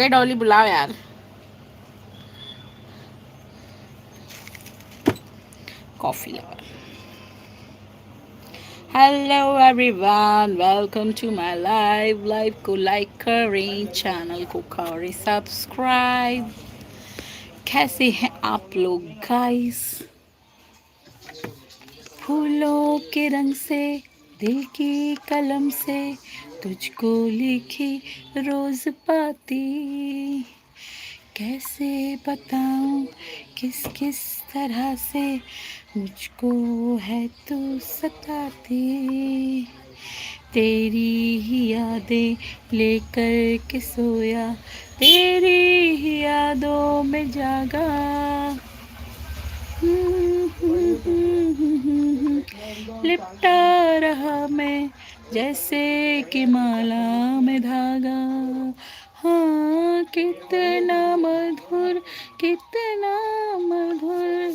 डॉली बुलाओ यार। Coffee lover. Hello everyone, welcome to my live को लाइक करें, चैनल को करें सब्सक्राइब। कैसे हैं आप लोग गाइस? फूलों के रंग से, दिल की कलम से तुझको लिखी रोज पाती। कैसे बताऊं किस किस तरह से मुझको है तू सताती। तेरी ही यादें लेकर के सोया, तेरी ही यादों में जागा। लिपटा रहा मैं जैसे कि माला में धागा। हाँ, कितना मधुर, कितना मधुर